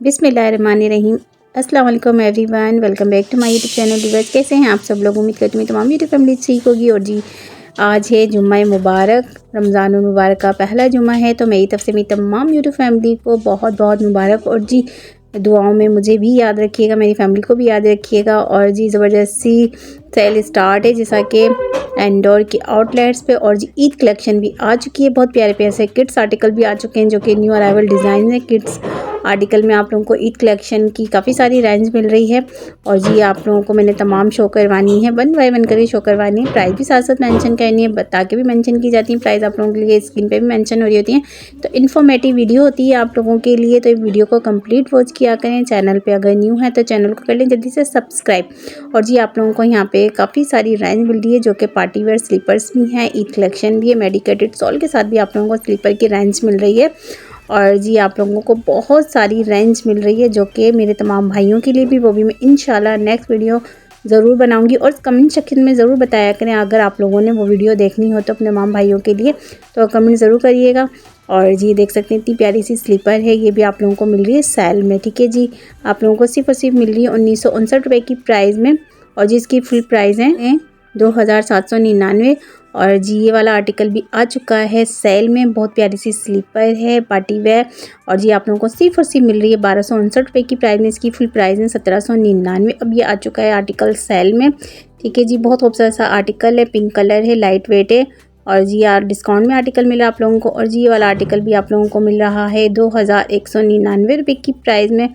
बिस्मिल्लाहिर्रहमानिर्रहीम। अस्सलाम वालेकुम everyone, welcome back to my YouTube channel. Viewers कैसे हैं आप सब लोग? उम्मीद करती हूँ तमाम यूट्यूब फैमिली ठीक होगी। और जी आज है जुम्मा मुबारक, रमज़ान मुबारक का पहला जुम्मा है, तो मेरी तरफ से मेरी तमाम यूट्यूब फैमिली को बहुत बहुत मुबारक। और जी दुआओं में मुझे भी याद रखिएगा, मेरी फैमिली को भी याद रखिएगा। और जी ज़बरदस्ती सेल स्टार्ट है जैसा कि इंडोर की आउटलेट्स पे। और जी ईद कलेक्शन भी आ चुकी है, बहुत प्यारे प्यारे से किड्स आर्टिकल भी आ चुके हैं जो कि न्यू अराइवल डिज़ाइन है। किड्स आर्टिकल में आप लोगों को ईद कलेक्शन की काफ़ी सारी रेंज मिल रही है। और जी आप लोगों को मैंने तमाम शो करवानी है, 1 बाय 1 करके शो करवानी है। प्राइस भी साथ साथ मेंशन करनी है, बता के भी मेंशन की जाती है। प्राइस आप लोगों के लिए स्क्रीन पे भी मेंशन हो रही होती है। तो इन्फॉर्मेटिव वीडियो होती है आप लोगों के लिए, तो वीडियो को कंप्लीट वॉच किया करें। चैनल पे अगर न्यू है तो चैनल को कर लें जल्दी से सब्सक्राइब। और जी आप लोगों को यहाँ पे काफ़ी सारी रेंज मिल रही है जो कि पार्टी वेयर स्लीपर्स भी हैं, ईद कलेक्शन भी है, मेडिकेटेड सॉल के साथ भी आप लोगों को स्लीपर की रेंज मिल रही है। और जी आप लोगों को बहुत सारी रेंज मिल रही है जो कि मेरे तमाम भाइयों के लिए भी, वो भी मैं इंशाल्लाह नेक्स्ट वीडियो ज़रूर बनाऊंगी। और कमेंट सेक्शन में ज़रूर बताया करें अगर आप लोगों ने वो वीडियो देखनी हो तो अपने तमाम भाइयों के लिए, तो कमेंट ज़रूर करिएगा। और जी देख सकते हैं इतनी प्यारी सी स्लीपर है, ये भी आप लोगों को मिल रही है सेल में। ठीक है जी, आप लोगों को सिर्फ और सिर्फ मिल रही है 1959 रुपये की प्राइस में। और जी इसकी फुल प्राइस है 2799। और जी ये वाला आर्टिकल भी आ चुका है सेल में, बहुत प्यारी सी स्लीपर है पार्टी वेयर। और जी आप लोगों को सिर्फ और सिर्फ मिल रही है 1259 रुपये की प्राइस में। इसकी फुल प्राइस है 1799। अब ये आ चुका है आर्टिकल सेल में। ठीक है जी, बहुत खूबसूरत सा आर्टिकल है, पिंक कलर है, लाइट वेट है। और जी यार डिस्काउंट में आर्टिकल मिला आप लोगों को। और जी ये वाला आर्टिकल भी आप लोगों को मिल रहा है 2199 रुपये की प्राइस में।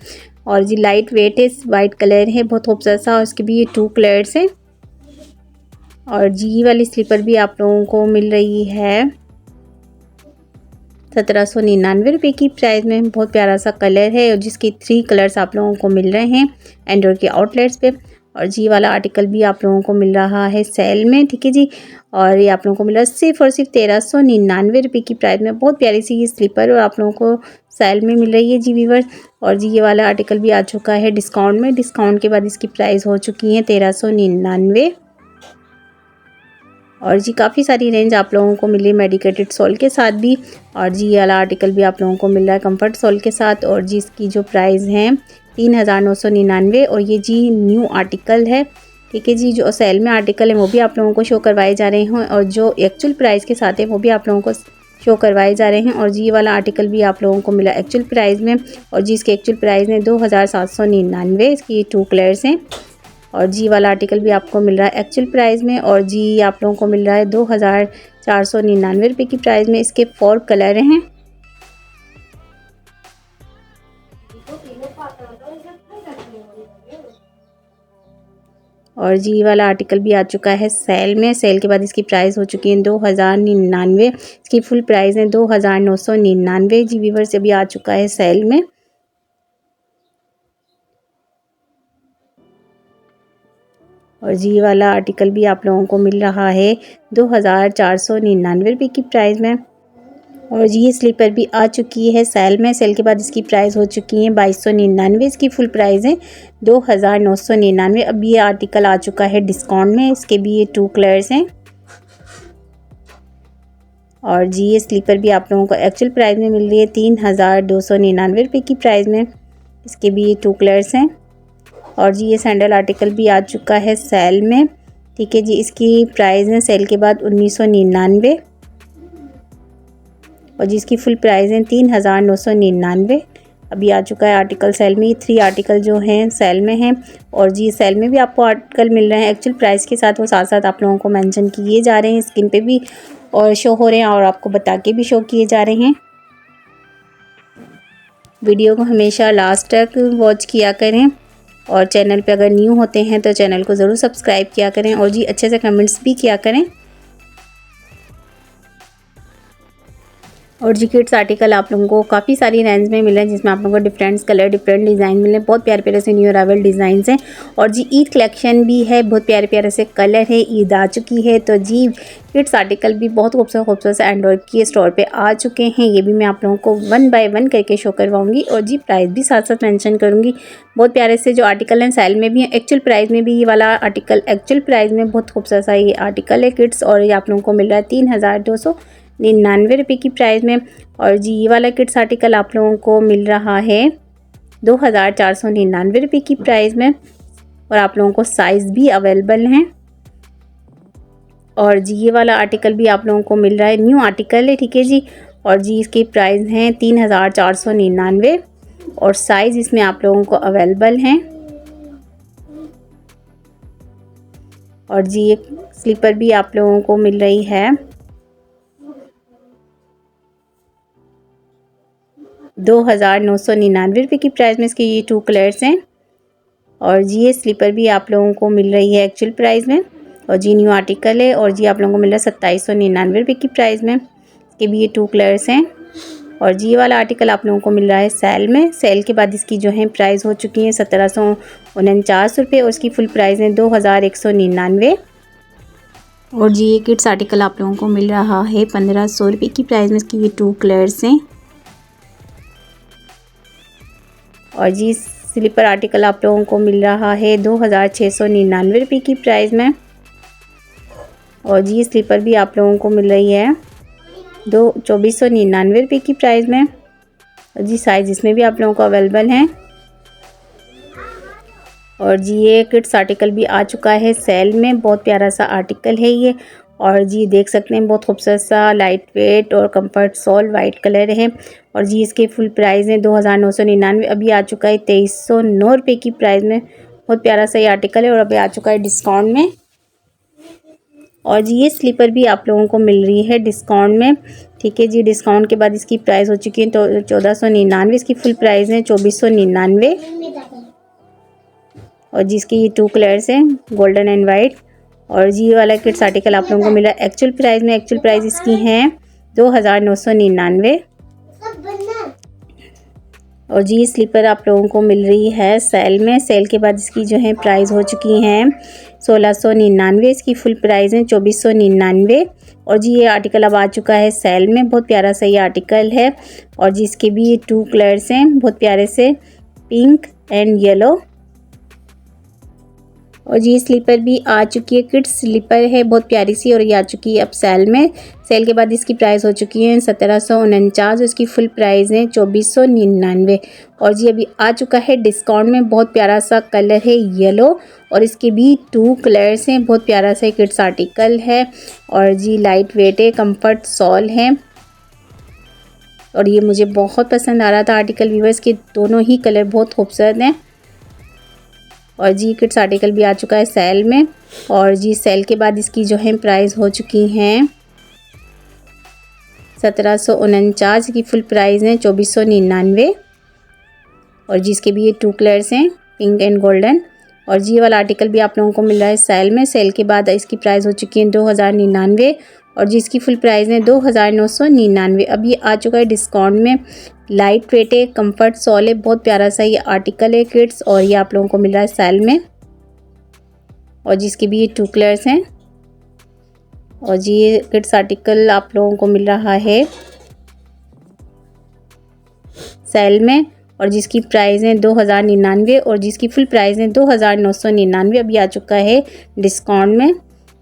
और जी लाइट वेट है, वाइट कलर है, बहुत खूबसूरत सा। और इसके भी ये 2 कलर्स हैं। और जी वाली स्लीपर भी आप लोगों को मिल रही है 1799 रुपये की प्राइस में। बहुत प्यारा सा कलर है और जिसकी 3 कलर्स आप लोगों को मिल रहे हैं एंडोर के आउटलेट्स पे। और जी वाला आर्टिकल भी आप लोगों को मिल रहा है सेल में। ठीक है जी, और ये आप लोगों को मिल रहा है सिर्फ और सिर्फ 1399 रुपये की प्राइस में। बहुत प्यारी सी ये स्लीपर और आप लोगों को सेल में मिल रही है जी व्यूअर्स। और जी ये वाला आर्टिकल भी आ चुका है डिस्काउंट में, डिस्काउंट के बाद इसकी प्राइस हो चुकी है 1399। और जी काफ़ी सारी रेंज आप लोगों को मिली मेडिकेटेड सोल के साथ भी। और जी ये वाला आर्टिकल भी आप लोगों को मिल रहा है कंफर्ट सोल के साथ। और जी इसकी जो प्राइस है 3999। और ये जी न्यू आर्टिकल है। ठीक है जी, जो सेल में आर्टिकल है वो भी आप लोगों को शो करवाए जा रहे हैं और जो एक्चुअल प्राइस के साथ है वो भी आप लोगों को शो करवाए जा रहे हैं। और जी ये वाला आर्टिकल भी आप लोगों को मिला एक्चुअल प्राइस में। और जी इसके एक्चुअल प्राइस है 2799। इसकी 2 कलर्स हैं। और जी वाला आर्टिकल भी आपको मिल रहा है एक्चुअल प्राइस में। और जी आप लोगों को मिल रहा है 2499 रुपये की प्राइस में। इसके 4 कलर हैं। और जी वाला आर्टिकल भी आ चुका है सेल में, सेल के बाद इसकी प्राइस हो चुकी है 2099। इसकी फुल प्राइस है 2999। जी वीवर से भी आ चुका है सेल में। और जी वाला आर्टिकल भी आप लोगों को मिल रहा है 2499 रुपये की प्राइस में। और जी ये स्लीपर भी आ चुकी है सेल में, सेल के बाद इसकी प्राइस हो चुकी है 2299। इसकी फुल प्राइस है 2999। अब ये आर्टिकल आ चुका है डिस्काउंट में, इसके भी ये 2 कलर्स हैं। और जी ये स्लीपर भी आप लोगों को एक्चुअल प्राइस में मिल रही है 3299 रुपये की प्राइस में। इसके भी ये 2 कलर्स हैं। और जी ये सैंडल आर्टिकल भी आ चुका है सेल में। ठीक है जी, इसकी प्राइस है सेल के बाद 1999। और जिसकी फुल प्राइस है 3999। अभी आ चुका है आर्टिकल सेल में। ये 3 आर्टिकल जो हैं सेल में हैं। और जी सेल में भी आपको आर्टिकल मिल रहे हैं एक्चुअल प्राइस के साथ, वो साथ साथ आप लोगों को मेंशन किए जा रहे हैं, स्क्रीन पे भी और शो हो रहे हैं और आपको बता के भी शो किए जा रहे हैं। वीडियो को हमेशा लास्ट तक वॉच किया करें। और चैनल पे अगर न्यू होते हैं तो चैनल को ज़रूर सब्सक्राइब किया करें। और जी अच्छे से कमेंट्स भी किया करें। और जी किड्स आर्टिकल आप लोगों को काफ़ी सारी रेंज में मिले हैं जिसमें आप लोगों को डिफरेंट कलर, डिफरेंट डिज़ाइन मिले हैं। बहुत प्यारे प्यारे से न्यू अराइवल डिज़ाइंस हैं। और जी ईद कलेक्शन भी है, बहुत प्यारे प्यारे से कलर है, ईद आ चुकी है। तो जी किड्स आर्टिकल भी बहुत खूबसूरत खूबसूरत से एंड्रॉयड की स्टोर पे आ चुके हैं। ये भी मैं आप लोगों को 1 बाय 1 करके शो करवाऊंगी। और जी प्राइस भी साथ साथ मेंशन करूंगी। बहुत प्यारे से जो आर्टिकल हैं सेल में भी हैं, एक्चुअल प्राइस में भी। ये वाला आर्टिकल एक्चुअल प्राइस में बहुत खूबसूरत सा ये आर्टिकल है किड्स। और ये आप लोगों को मिल रहा है 3299 रुपये की प्राइस में। और जी ये वाला किड्स आर्टिकल आप लोगों को मिल रहा है ₹2499 की प्राइस में, और आप लोगों को साइज़ भी अवेलेबल हैं। और जी ये वाला आर्टिकल भी आप लोगों को मिल रहा है, न्यू आर्टिकल है, ठीक है जी। और जी इसकी प्राइस हैं 3499 और साइज़ इसमें आप लोगों को अवेलेबल हैं। और जी एक स्लीपर भी आप लोगों को मिल रही है 2999 की प्राइस में। इसके ये 2 कलर्स हैं। और जी ये स्लीपर भी आप लोगों को मिल रही है एक्चुअल प्राइस में। और जी न्यू आर्टिकल है। और जी आप लोगों को मिल रहा है 2799 की प्राइस में। इसके भी ये 2 कलर्स हैं। और जी ये वाला आर्टिकल आप लोगों को मिल रहा है सेल में। सेल के बाद इसकी जो है प्राइस हो चुकी है 1749 रुपये और इसकी फुल प्राइस है 2199। और जी ये किड्स आर्टिकल आप लोगों को मिल रहा है 1500 रुपये की प्राइस में। इसकी ये 2 कलर्स हैं। और जी स्लीपर आर्टिकल आप लोगों को मिल रहा है 2699 रुपये की प्राइस में। और जी स्लीपर भी आप लोगों को मिल रही है 2499 रुपये की प्राइस में। और जी साइज़ इसमें भी आप लोगों को अवेलेबल हैं। और जी ये किड्स आर्टिकल भी आ चुका है सेल में, बहुत प्यारा सा आर्टिकल है ये। और जी देख सकते हैं बहुत खूबसूरत सा लाइट वेट और कंफर्ट सॉल वाइट कलर है। और जी इसके फुल प्राइस है 2999, अभी आ चुका है 2309 रुपये की प्राइस में। बहुत प्यारा सा ये आर्टिकल है और अभी आ चुका है डिस्काउंट में। और जी ये स्लीपर भी आप लोगों को मिल रही है डिस्काउंट में, ठीक है जी। डिस्काउंट के बाद इसकी प्राइस हो चुकी है तो 1499, इसकी फुल प्राइस है 2499। और जिसकी ये 2 कलर्स हैं गोल्डन एंड वाइट। और जी ये वाला किड्स आर्टिकल आप लोगों को मिला एक्चुअल प्राइस में। एक्चुअल प्राइस इसकी है 2999। और जी स्लीपर आप लोगों को मिल रही है सेल में। सेल के बाद इसकी जो है प्राइस हो चुकी हैं 1699, इसकी फुल प्राइस है 2499। और जी ये आर्टिकल अब आ चुका है सेल में, बहुत प्यारा सा ये आर्टिकल है। और जी इसके भी ये 2 कलर्स हैं बहुत प्यारे से, पिंक एंड येलो। और जी स्लीपर भी आ चुकी है, किड्स स्लीपर है बहुत प्यारी सी, और ये आ चुकी है अब सेल में। सेल के बाद इसकी प्राइस हो चुकी है 1749, इसकी फुल प्राइस है 2499। और जी अभी आ चुका है डिस्काउंट में, बहुत प्यारा सा कलर है येलो। और इसके भी 2 कलर्स हैं, बहुत प्यारा सा किड्स आर्टिकल है। और जी लाइट वेट है, कंफर्ट सॉल है। और ये मुझे बहुत पसंद आ रहा था आर्टिकल व्यूअर्स के, दोनों ही कलर बहुत खूबसूरत हैं। और जी किड्स आर्टिकल भी आ चुका है सेल में। और जी सेल के बाद इसकी जो है प्राइस हो चुकी हैं 1749, की फुल प्राइस है 2499। और जी इसके भी ये 2 कलर्स हैं, पिंक एंड गोल्डन। और जी वाला आर्टिकल भी आप लोगों को मिल रहा है सेल में। सेल के बाद इसकी प्राइस हो चुकी है 2099। और जी इसकी फुल प्राइस है 2999। अब ये आ चुका है डिस्काउंट में। लाइट वेट है, कंफर्ट सॉल है, बहुत प्यारा सा ये आर्टिकल है किड्स। और ये आप लोगों को मिल रहा है सेल में। और जिसकी भी ये 2 कलर्स हैं। और जी ये किड्स आर्टिकल आप लोगों को मिल रहा है सेल में। और जिसकी प्राइस है 2099 और जिसकी फुल प्राइस है 2999, अभी आ चुका है डिस्काउंट में।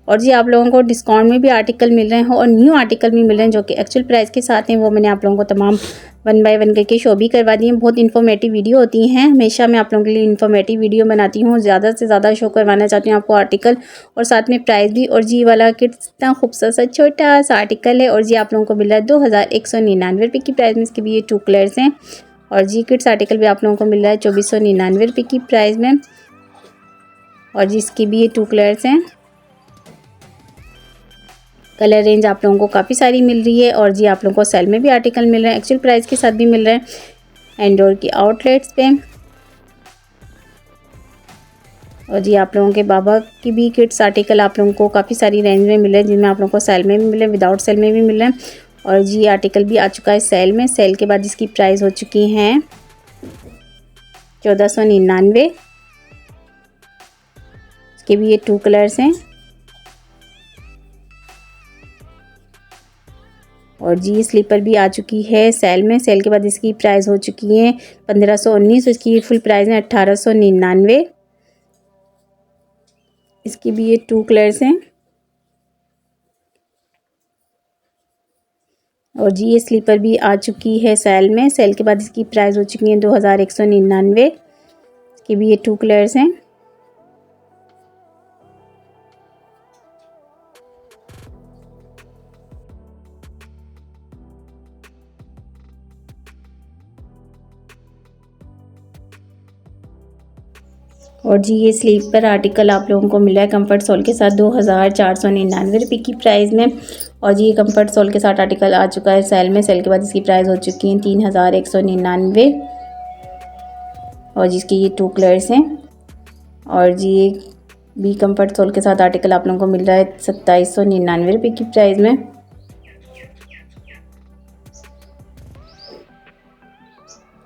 और जी आप लोगों को डिस्काउंट में भी आर्टिकल मिल रहे हैं और न्यू आर्टिकल भी मिल रहे हैं जो कि एक्चुअल प्राइस के साथ हैं। वो मैंने आप लोगों को तमाम 1 बाय 1 करके शो भी करवा दी हैं। बहुत इन्फॉर्मेटिव वीडियो होती हैं, हमेशा मैं आप लोगों के लिए इन्फॉर्मेटिव वीडियो बनाती हूँ, ज़्यादा से ज़्यादा शो करवाना चाहती हूँ आपको आर्टिकल और साथ में प्राइस भी। और जी वाला कितना खूबसूरत सा छोटा सा आर्टिकल है। और जी आप लोगों को मिल रहा है 2199 रुपये की प्राइस में। इसके भी ये 2 कलर्स हैं। और जी किड्स आर्टिकल भी आप लोगों को मिल रहा है 2499 रुपये की प्राइस में। और जी इसकी भी ये 2 कलर्स हैं। कलर रेंज आप लोगों को काफ़ी सारी मिल रही है। और जी आप लोगों को सेल में भी आर्टिकल मिल रहे हैं, एक्चुअल प्राइस के साथ भी मिल रहे हैं इंडोर की आउटलेट्स पे। और जी आप लोगों के बाबा की भी किड्स आर्टिकल आप लोगों को काफ़ी सारी रेंज में मिल रहे हैं, जिनमें आप लोगों को सेल में भी मिले, विदाउट सेल में भी मिल रहे हैं। और जी आर्टिकल भी आ चुका है सेल में। सेल के बाद इसकी प्राइस हो चुकी हैं 1499। इसके भी ये 2 कलर्स हैं। और जी स्लीपर भी आ चुकी है सेल में। सेल के बाद इसकी प्राइस हो चुकी है 1519, इसकी फुल प्राइस है 1899। इसकी भी ये 2 कलर्स हैं। और जी ये स्लीपर भी आ चुकी है सेल में। सेल के बाद इसकी प्राइस हो चुकी है 2199। इसके भी ये 2 कलर्स हैं। और जी ये स्लीपर आर्टिकल आप लोगों को मिला है कंफर्ट सोल के साथ 2499 रुपये की प्राइस में। और जी ये कंफर्ट सोल के साथ आर्टिकल आ चुका है सेल में। सेल के बाद इसकी प्राइस हो चुकी है 3199। और जिसके ये 2 कलर्स हैं। और जी ये भी कंफर्ट सोल के साथ आर्टिकल आप लोगों को मिल रहा है 2799 रुपये की प्राइस में।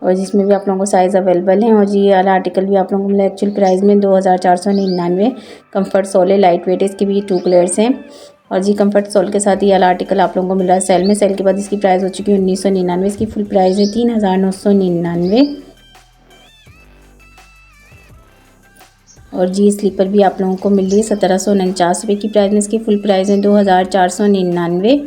और जिसमें भी आप लोगों को साइज़ अवेलेबल है। और जी ये वाला आर्टिकल भी आप लोगों को मिला एक्चुअल प्राइस में 2499। कंफर्ट सोल है, लाइट वेट है। इसके भी 2 कलर्स हैं। और जी कंफर्ट सोल के साथ ये वाला आर्टिकल आप लोगों को मिल रहा है सेल में। सेल के बाद इसकी प्राइस हो चुकी है 1999। इसकी फुल प्राइस है 3999। और जी स्लीपर भी आप लोगों को मिल रही है 1749 रुपये की प्राइस में। इसकी फुल प्राइस है 2499।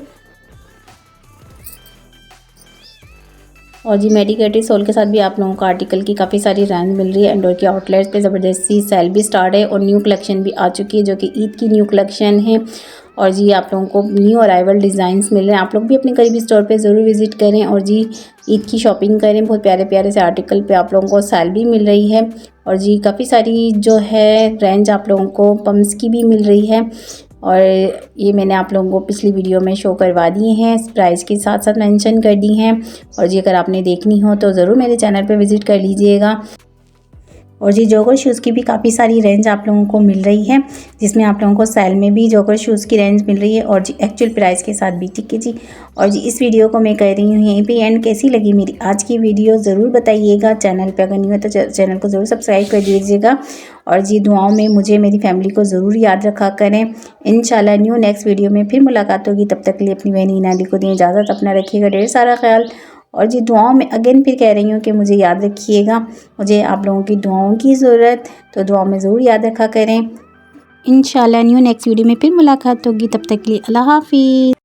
और जी मेडिकेटेड सोल के साथ भी आप लोगों को आर्टिकल की काफ़ी सारी रेंज मिल रही है। एंडोर के आउटलेट्स पे ज़बरदस्ती सेल भी स्टार्ट है और न्यू कलेक्शन भी आ चुकी है जो कि ईद की न्यू कलेक्शन है। और जी आप लोगों को न्यू अराइवल डिज़ाइंस मिल रहे हैं। आप लोग भी अपने करीबी स्टोर पे ज़रूर विजिट करें और जी ईद की शॉपिंग करें। बहुत प्यारे प्यारे से आर्टिकल पे आप लोगों को सेल भी मिल रही है। और जी काफ़ी सारी जो है रेंज आप लोगों को पम्प्स की भी मिल रही है। और ये मैंने आप लोगों को पिछली वीडियो में शो करवा दिए हैं, प्राइस के साथ साथ मेंशन कर दी हैं। और जी अगर आपने देखनी हो तो ज़रूर मेरे चैनल पे विज़िट कर लीजिएगा। और जी जॉगर शूज़ की भी काफ़ी सारी रेंज आप लोगों को मिल रही है, जिसमें आप लोगों को सेल में भी जॉगर शूज़ की रेंज मिल रही है और जी एक्चुअल प्राइस के साथ भी, ठीक है जी। और जी इस वीडियो को मैं कह रही हूँ यहीं पे एंड। कैसी लगी मेरी आज की वीडियो ज़रूर बताइएगा। चैनल पे अगर नहीं हो तो चैनल को ज़रूर सब्सक्राइब कर दीजिएगा। और जी दुआओं में मुझे मेरी फैमिली को ज़रूर याद रखा करें। इंशाल्लाह न्यू नेक्स्ट वीडियो में फिर मुलाकात होगी। तब तक के लिए अपनी बहन नाली को दें इजाज़त। अपना रखिएगा ढेर सारा ख्याल। और जी दुआओं में अगेन फिर कह रही हूँ कि मुझे याद रखिएगा। मुझे आप लोगों की दुआओं की ज़रूरत, तो दुआओं में ज़रूर याद रखा करें। इंशाल्लाह न्यू नेक्स्ट वीडियो में फिर मुलाकात होगी। तब तक के लिए अल्लाह हाफ़िज़।